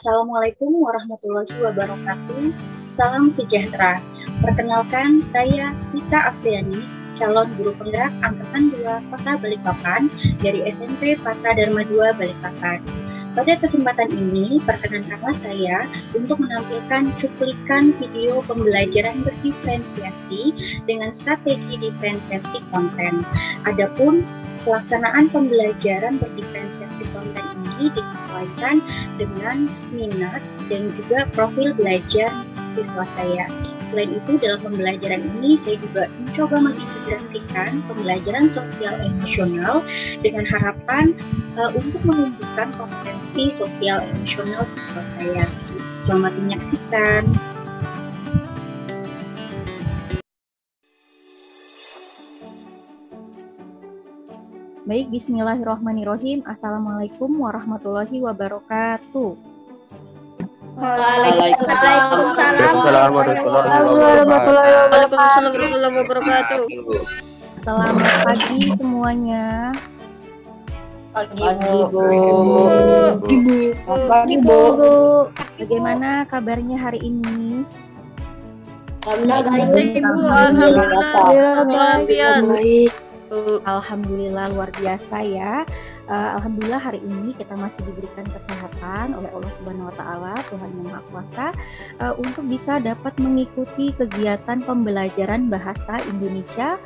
Assalamualaikum warahmatullahi wabarakatuh. Salam sejahtera. Perkenalkan, saya Tika Afriani, calon guru penggerak Angkatan 2 Kota Balikpapan dari SMP Patra Dharma 2 Balikpapan. Pada kesempatan ini, perkenankanlah saya untuk menampilkan cuplikan video pembelajaran berdiferensiasi dengan strategi diferensiasi konten. Adapun pelaksanaan pembelajaran berdiferensiasi konten ini disesuaikan dengan minat dan juga profil belajar siswa saya. Selain itu, dalam pembelajaran ini saya juga mencoba mengintegrasikan pembelajaran sosial emosional dengan harapan untuk menumbuhkan kompetensi sosial emosional siswa saya. Selamat menyaksikan. Baik, bismillahirrahmanirrahim. Assalamualaikum warahmatullahi wabarakatuh. Waalaikumsalam warahmatullahi wabarakatuh. Selamat pagi semuanya. Pagi Bu. Pagi Bu. Bagaimana kabarnya hari ini? Alhamdulillah luar biasa ya. Alhamdulillah hari ini kita masih diberikan kesehatan oleh Allah Subhanahu wa taala, Tuhan Yang Maha Kuasa, untuk bisa dapat mengikuti kegiatan pembelajaran bahasa Indonesia,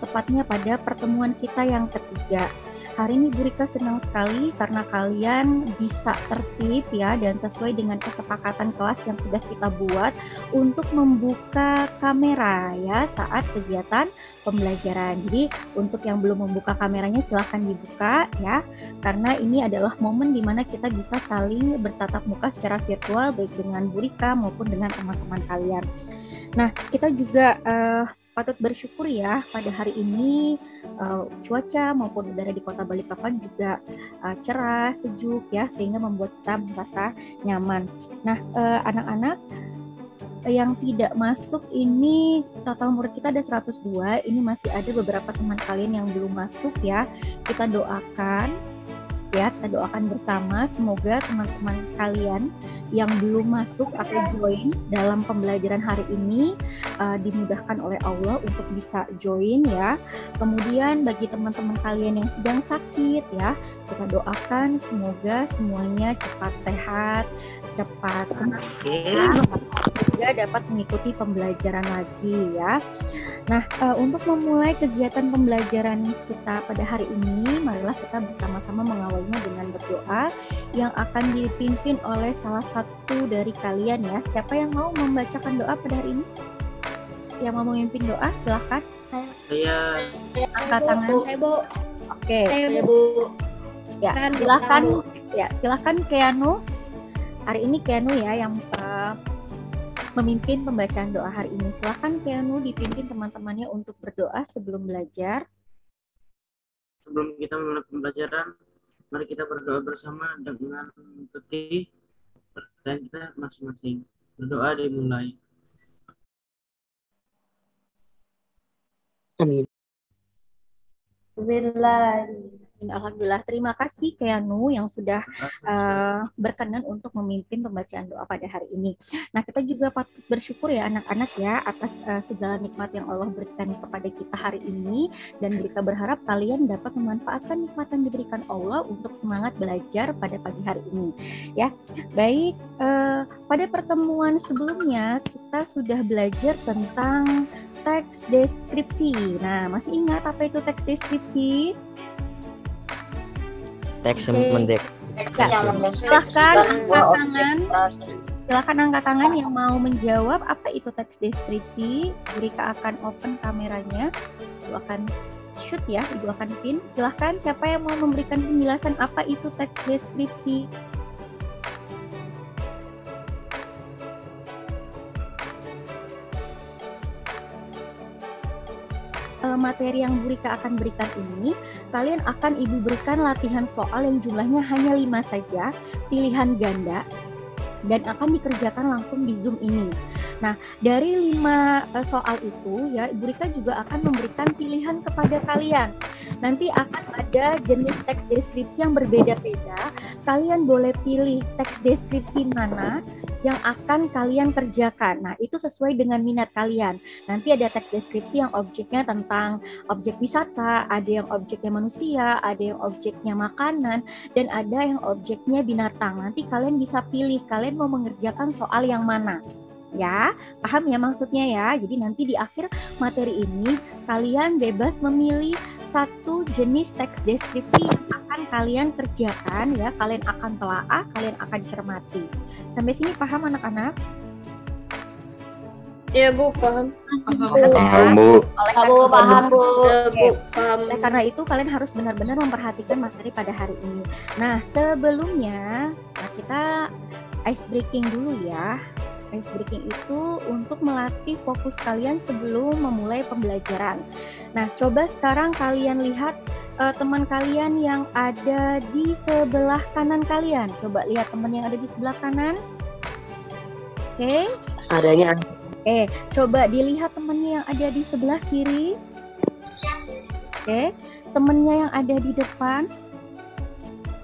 tepatnya pada pertemuan kita yang ketiga. Hari ini Bu Rika senang sekali karena kalian bisa tertib ya dan sesuai dengan kesepakatan kelas yang sudah kita buat untuk membuka kamera ya saat kegiatan pembelajaran. Jadi untuk yang belum membuka kameranya silahkan dibuka ya, karena ini adalah momen di mana kita bisa saling bertatap muka secara virtual baik dengan Bu Rika maupun dengan teman-teman kalian. Nah, kita juga patut bersyukur ya pada hari ini cuaca maupun udara di Kota Balikpapan juga cerah, sejuk ya, sehingga membuat kita merasa nyaman. Nah, anak-anak yang tidak masuk ini total murid kita ada 102, ini masih ada beberapa teman kalian yang belum masuk ya. Kita doakan bersama semoga teman-teman kalian yang belum masuk atau join dalam pembelajaran hari ini dimudahkan oleh Allah untuk bisa join ya. Kemudian bagi teman-teman kalian yang sedang sakit ya, kita doakan semoga semuanya cepat sehat, cepat sembuh, juga dapat mengikuti pembelajaran lagi ya. Nah, untuk memulai kegiatan pembelajaran kita pada hari ini, marilah kita bersama-sama mengawalinya dengan berdoa yang akan dipimpin oleh salah satu dari kalian ya. Siapa yang mau membacakan doa pada hari ini? Yang mau memimpin doa, silahkan. Saya. Angkat tangan. Saya Bu. Oke. Saya Bu. Ya, silakan Keanu. Hari ini Keanu ya yang memimpin pembacaan doa hari ini. Silakan Keanu dipimpin teman-temannya untuk berdoa sebelum belajar. Sebelum kita mulai pembelajaran, mari kita berdoa bersama dengan mengikuti pertanyaan kita masing-masing. Berdoa dimulai. Amin. Alhamdulillah, terima kasih Keanu yang sudah berkenan untuk memimpin pembacaan doa pada hari ini. Nah, kita juga patut bersyukur ya anak-anak ya atas segala nikmat yang Allah berikan kepada kita hari ini, dan kita berharap kalian dapat memanfaatkan nikmat yang diberikan Allah untuk semangat belajar pada pagi hari ini ya. Baik, pada pertemuan sebelumnya kita sudah belajar tentang teks deskripsi. Nah, masih ingat apa itu teks deskripsi? Teks mendek. Silakan angkat tangan yang mau menjawab apa itu teks deskripsi. Rika akan open kameranya. Ibu akan shoot ya, Ibu akan pin. Silakan siapa yang mau memberikan penjelasan apa itu teks deskripsi. Materi yang Bu Rika akan berikan ini, kalian akan Ibu berikan latihan soal yang jumlahnya hanya 5 saja, pilihan ganda. dan akan dikerjakan langsung di Zoom ini. Nah, dari 5 soal itu ya, Ibu Rika juga akan memberikan pilihan kepada kalian. Nanti akan ada jenis teks deskripsi yang berbeda-beda. Kalian boleh pilih teks deskripsi mana yang akan kalian kerjakan. Nah, itu sesuai dengan minat kalian. Nanti ada teks deskripsi yang objeknya tentang objek wisata, ada yang objeknya manusia, ada yang objeknya makanan, dan ada yang objeknya binatang. Nanti kalian bisa pilih, kalian mau mengerjakan soal yang mana. Ya, paham ya maksudnya ya? Jadi nanti di akhir materi ini, kalian bebas memilih satu jenis teks deskripsi yang akan kalian kerjakan ya, kalian akan telaah, kalian akan cermati. Sampai sini paham anak-anak? Iya Bu, paham. Paham Bu. Paham Bu. Oleh karena itu kalian harus benar-benar memperhatikan materi pada hari ini. Nah, sebelumnya kita ice breaking dulu ya. Ice breaking itu untuk melatih fokus kalian sebelum memulai pembelajaran. Nah, coba sekarang kalian lihat teman kalian yang ada di sebelah kanan kalian. Coba lihat teman yang ada di sebelah kanan. Oke. Adanya. Coba dilihat temannya yang ada di sebelah kiri. Oke. Temannya yang ada di depan.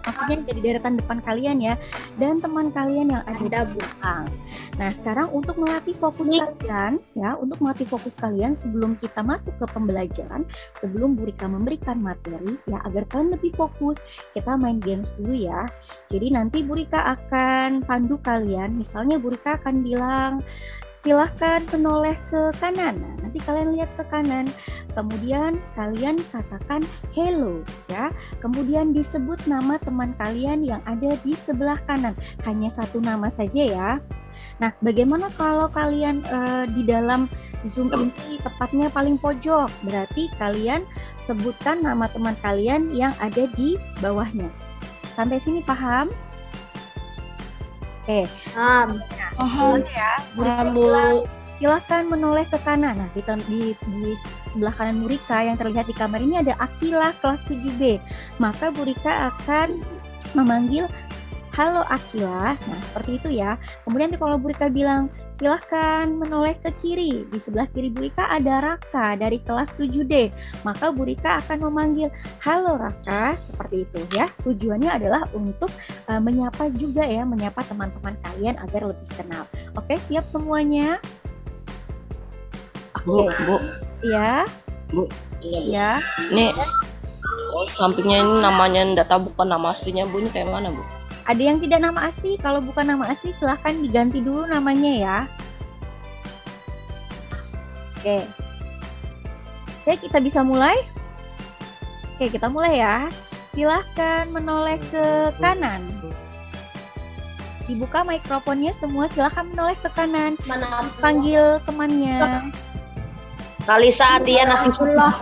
Maksudnya dari deretan depan kalian ya, dan teman kalian yang ada di belakang. Nah, sekarang untuk melatih fokus kalian ya, untuk melatih fokus kalian sebelum kita masuk ke pembelajaran, sebelum Bu Rika memberikan materi ya, agar kalian lebih fokus, kita main games dulu ya. Jadi nanti Bu Rika akan pandu kalian, misalnya Bu Rika akan bilang silahkan menoleh ke kanan. Nah, nanti kalian lihat ke kanan, kemudian kalian katakan hello ya. Kemudian disebut nama teman kalian yang ada di sebelah kanan. Hanya satu nama saja ya. Nah, bagaimana kalau kalian di dalam Zoom ini tepatnya paling pojok? Berarti kalian sebutkan nama teman kalian yang ada di bawahnya. Sampai sini paham? Paham. Paham ya. Bu. Silahkan menoleh ke kanan. Nah, di sebelah kanan Bu Rika yang terlihat di kamar ini ada Akila kelas 7B. Maka Bu Rika akan memanggil halo Akila. Nah, seperti itu ya. Kemudian kalau Bu Rika bilang silahkan menoleh ke kiri. Di sebelah kiri Bu Rika ada Raka dari kelas 7D. Maka Bu Rika akan memanggil halo Raka. Seperti itu ya. Tujuannya adalah untuk menyapa juga ya, menyapa teman-teman kalian agar lebih kenal. Oke, siap semuanya? Bu. Iya. Bu. Iya. Ini sampingnya ini namanya data bukan nama aslinya Bu, ini kayak mana Bu? Ada yang tidak nama asli, kalau bukan nama asli silahkan diganti dulu namanya ya. Oke, kita bisa mulai? Oke, kita mulai ya. Silahkan menoleh ke kanan. Dibuka mikrofonnya semua, silahkan menoleh ke kanan. Panggil temannya. Kalisa Atia Nafisullah.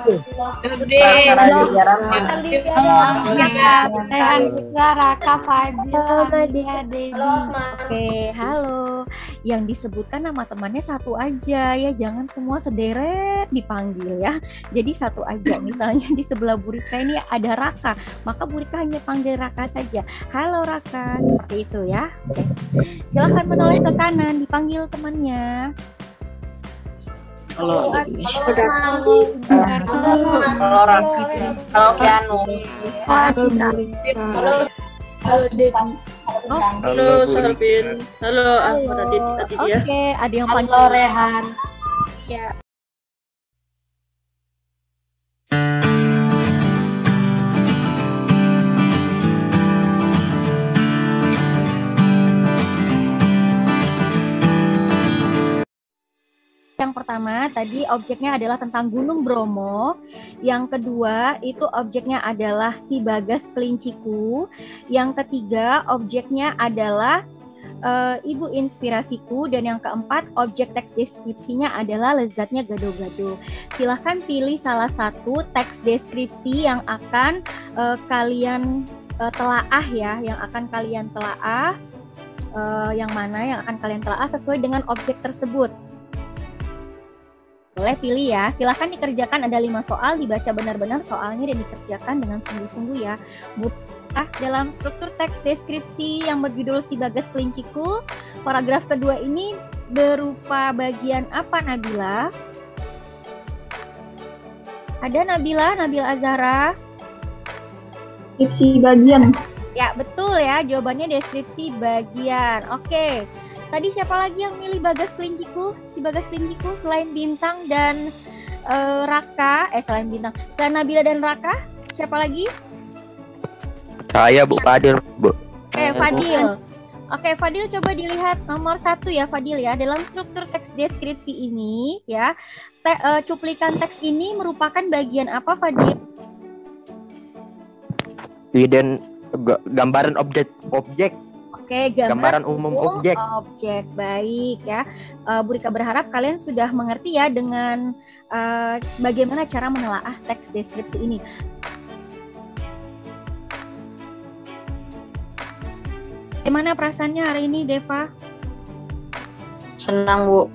Raka Fadil. Oke, halo. Yang disebutkan nama temannya satu aja ya, jangan semua sederet dipanggil ya. Jadi satu aja. Misalnya di sebelah Bu Rika ini ada Raka, maka Bu Rika hanya panggil Raka saja. Halo Raka, seperti itu ya. Oke. Silakan menoleh ke kanan, dipanggil temannya. Halo. Halo Raki. Halo Kianu. Halo Sarvin. Halo Ahmad Adit ya. Oke, ada yang panggil. Halo Rehan. Ya. Yang pertama tadi objeknya adalah tentang Gunung Bromo. Yang kedua itu objeknya adalah si Bagas Kelinciku. Yang ketiga objeknya adalah Ibu Inspirasiku. Dan yang keempat objek teks deskripsinya adalah Lezatnya Gado-Gado. Silahkan pilih salah satu teks deskripsi yang akan kalian telaah ya, yang akan kalian telaah. Yang mana yang akan kalian telaah sesuai dengan objek tersebut. Boleh pilih ya, silahkan dikerjakan, ada 5 soal, dibaca benar-benar soalnya dan dikerjakan dengan sungguh-sungguh ya. Dalam struktur teks deskripsi yang berjudul Si Bagas Kelinciku, Paragraf kedua ini berupa bagian apa, Nabila? Ada Nabila Azhara? Deskripsi bagian. Ya, betul ya. Jawabannya deskripsi bagian. Oke. Tadi siapa lagi yang milih Bagas Kelinciku? Si Bagas Kelinciku selain Bintang dan Raka. Selain Bintang. Selain Nabila dan Raka, siapa lagi? Saya Bu Fadil, Bu. Fadil. Oke, Fadil coba dilihat nomor 1 ya, Fadil ya. Dalam struktur teks deskripsi ini ya, cuplikan teks ini merupakan bagian apa, Fadil? Gambaran objek. Oke, Gambaran umum objek. Baik ya. Bu Rika berharap kalian sudah mengerti ya dengan bagaimana cara menelaah teks deskripsi ini. Gimana perasaannya hari ini, Deva? Senang, Bu.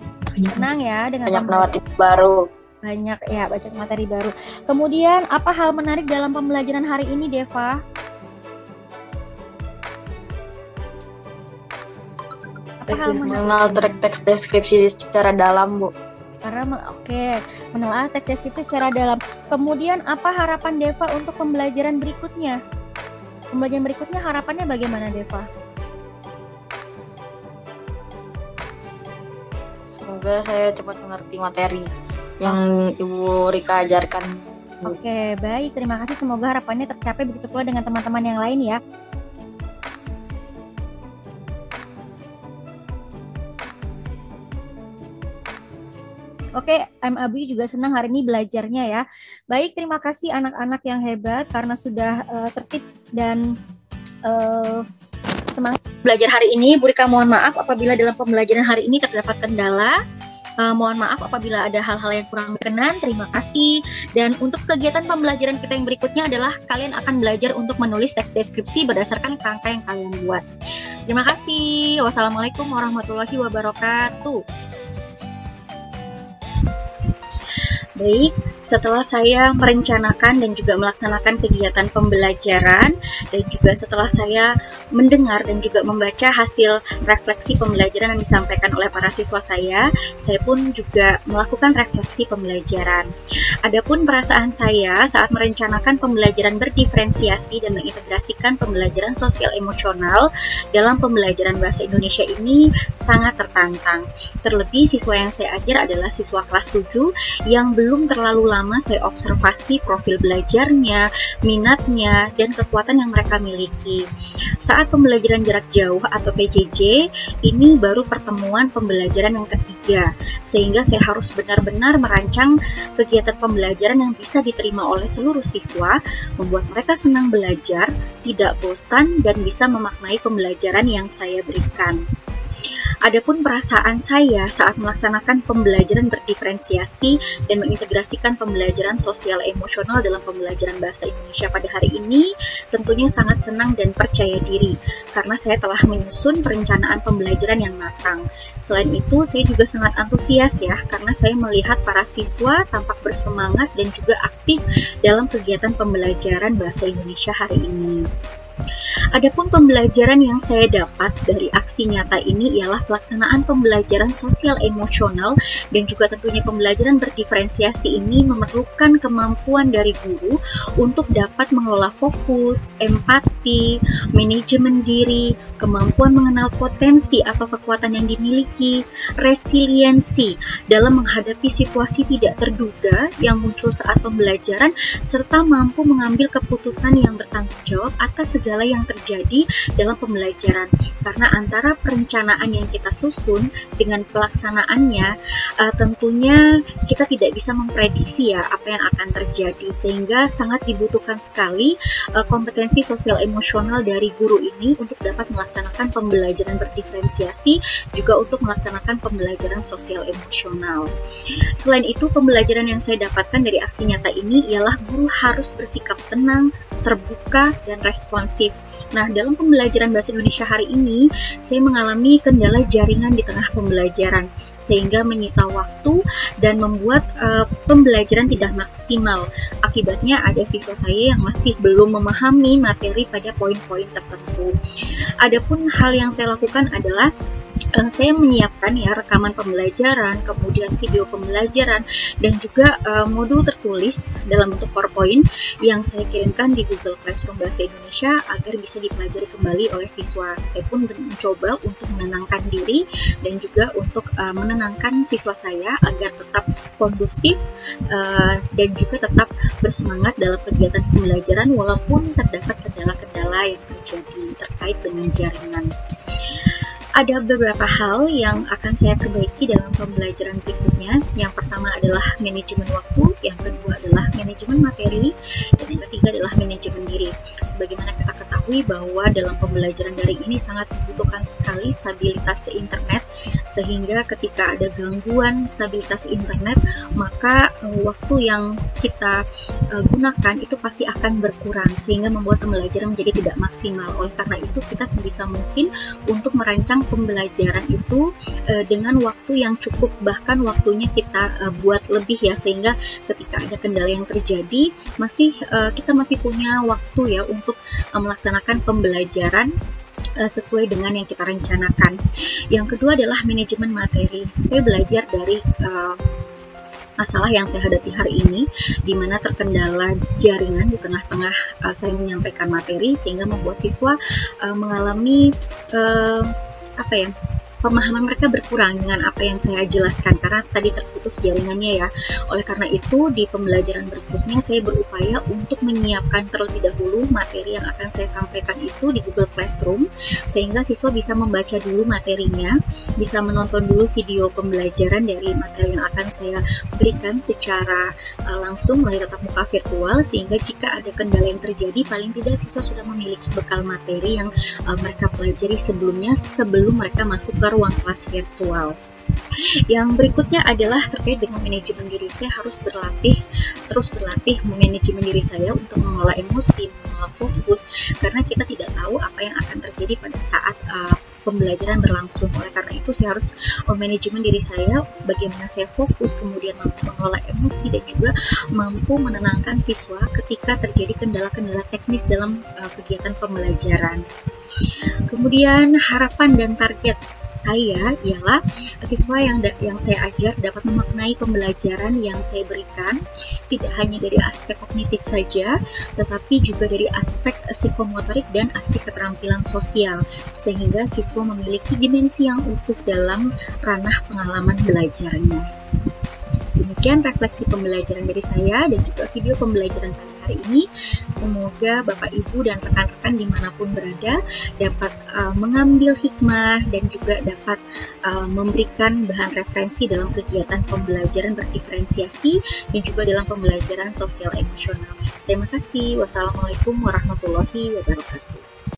Senang ya dengan Banyak materi baru. Banyak ya, baca materi baru. Kemudian apa hal menarik dalam pembelajaran hari ini, Deva? Mengenal teks deskripsi secara dalam, Bu. Menelaah teks deskripsi secara dalam. Kemudian apa harapan Deva untuk pembelajaran berikutnya? Pembelajaran berikutnya harapannya bagaimana, Deva? Semoga saya cepat mengerti materi yang Ibu Rika ajarkan. Oke, baik. Terima kasih. Semoga harapannya tercapai, begitu pula dengan teman-teman yang lain ya. Oke, Abi juga senang hari ini belajarnya ya. Baik, terima kasih anak-anak yang hebat karena sudah tertib dan semangat belajar hari ini. Bu Rika mohon maaf apabila dalam pembelajaran hari ini terdapat kendala. Mohon maaf apabila ada hal-hal yang kurang berkenan. Terima kasih. Dan untuk kegiatan pembelajaran kita yang berikutnya adalah kalian akan belajar untuk menulis teks deskripsi berdasarkan kerangka yang kalian buat. Terima kasih. Wassalamualaikum warahmatullahi wabarakatuh. Baik, setelah saya merencanakan dan juga melaksanakan kegiatan pembelajaran dan juga setelah saya mendengar dan juga membaca hasil refleksi pembelajaran yang disampaikan oleh para siswa saya pun juga melakukan refleksi pembelajaran. Adapun perasaan saya saat merencanakan pembelajaran berdiferensiasi dan mengintegrasikan pembelajaran sosial emosional dalam pembelajaran bahasa Indonesia ini sangat tertantang. Terlebih siswa yang saya ajar adalah siswa kelas 7 yang belum terlalu lama saya observasi profil belajarnya, minatnya, dan kekuatan yang mereka miliki. Saat pembelajaran jarak jauh atau PJJ, ini baru pertemuan pembelajaran yang ketiga, sehingga saya harus benar-benar merancang kegiatan pembelajaran yang bisa diterima oleh seluruh siswa, membuat mereka senang belajar, tidak bosan, dan bisa memaknai pembelajaran yang saya berikan. Adapun perasaan saya saat melaksanakan pembelajaran berdiferensiasi dan mengintegrasikan pembelajaran sosial emosional dalam pembelajaran bahasa Indonesia pada hari ini tentunya sangat senang dan percaya diri karena saya telah menyusun perencanaan pembelajaran yang matang. Selain itu, saya juga sangat antusias ya karena saya melihat para siswa tampak bersemangat dan juga aktif dalam kegiatan pembelajaran bahasa Indonesia hari ini. Adapun pembelajaran yang saya dapat dari aksi nyata ini ialah pelaksanaan pembelajaran sosial emosional dan juga tentunya pembelajaran berdiferensiasi ini memerlukan kemampuan dari guru untuk dapat mengelola fokus, empati, manajemen diri, kemampuan mengenal potensi atau kekuatan yang dimiliki, resiliensi dalam menghadapi situasi tidak terduga yang muncul saat pembelajaran, serta mampu mengambil keputusan yang bertanggung jawab atas segala yang terjadi dalam pembelajaran. Karena antara perencanaan yang kita susun dengan pelaksanaannya tentunya kita tidak bisa memprediksi ya apa yang akan terjadi, sehingga sangat dibutuhkan sekali kompetensi sosial emosional dari guru ini untuk dapat melaksanakan pembelajaran berdiferensiasi juga untuk melaksanakan pembelajaran sosial emosional. Selain itu, pembelajaran yang saya dapatkan dari aksi nyata ini ialah guru harus bersikap tenang, terbuka, dan responsif. Nah, dalam pembelajaran bahasa Indonesia hari ini, saya mengalami kendala jaringan di tengah pembelajaran, sehingga menyita waktu dan membuat pembelajaran tidak maksimal. Akibatnya ada siswa saya yang masih belum memahami materi pada poin-poin tertentu. Adapun hal yang saya lakukan adalah saya menyiapkan ya rekaman pembelajaran, kemudian video pembelajaran, dan juga modul tertulis dalam bentuk PowerPoint yang saya kirimkan di Google Classroom Bahasa Indonesia agar bisa dipelajari kembali oleh siswa. Saya pun mencoba untuk menenangkan diri dan juga untuk menenangkan siswa saya agar tetap kondusif dan juga tetap bersemangat dalam kegiatan pembelajaran walaupun terdapat kendala-kendala yang terjadi terkait dengan jaringan. Ada beberapa hal yang akan saya perbaiki dalam pembelajaran berikutnya. Yang pertama adalah manajemen waktu, yang kedua adalah manajemen materi, dan yang ketiga adalah manajemen diri. Sebagaimana kita ketahui bahwa dalam pembelajaran daring ini sangat dibutuhkan sekali stabilitas internet, sehingga ketika ada gangguan stabilitas internet, maka waktu yang kita gunakan itu pasti akan berkurang, sehingga membuat pembelajaran menjadi tidak maksimal. Oleh karena itu, kita sebisa mungkin untuk merancang pembelajaran itu dengan waktu yang cukup, bahkan waktunya kita buat lebih ya, sehingga ketika ada kendala yang terjadi kita masih punya waktu ya untuk melaksanakan pembelajaran sesuai dengan yang kita rencanakan. Yang kedua adalah manajemen materi. Saya belajar dari masalah yang saya hadapi hari ini, di mana terkendala jaringan di tengah-tengah saya menyampaikan materi, sehingga membuat siswa mengalami pemahaman mereka berkurang dengan apa yang saya jelaskan karena tadi terputus jaringannya ya. Oleh karena itu, di pembelajaran berikutnya saya berupaya untuk menyiapkan terlebih dahulu materi yang akan saya sampaikan itu di Google Classroom, sehingga siswa bisa membaca dulu materinya, bisa menonton dulu video pembelajaran dari materi yang akan saya berikan secara langsung melalui tatap muka virtual, sehingga jika ada kendala yang terjadi, paling tidak siswa sudah memiliki bekal materi yang mereka pelajari sebelumnya sebelum mereka masuk ke ruang kelas virtual. Yang berikutnya adalah terkait dengan manajemen diri. Saya harus terus berlatih memanajemen diri saya untuk mengelola emosi, mengelola fokus, karena kita tidak tahu apa yang akan terjadi pada saat pembelajaran berlangsung. Oleh karena itu, saya harus manajemen diri saya, bagaimana saya fokus, kemudian mampu mengelola emosi, dan juga mampu menenangkan siswa ketika terjadi kendala-kendala teknis dalam kegiatan pembelajaran. Kemudian harapan dan target saya ialah siswa yang saya ajar dapat memaknai pembelajaran yang saya berikan tidak hanya dari aspek kognitif saja, tetapi juga dari aspek psikomotorik dan aspek keterampilan sosial, sehingga siswa memiliki dimensi yang utuh dalam ranah pengalaman belajarnya. Demikian refleksi pembelajaran dari saya dan juga video pembelajaran pada hari ini. Semoga Bapak, Ibu, dan rekan-rekan dimanapun berada dapat mengambil hikmah dan juga dapat memberikan bahan referensi dalam kegiatan pembelajaran berdiferensiasi dan juga dalam pembelajaran sosial emosional. Terima kasih. Wassalamualaikum warahmatullahi wabarakatuh.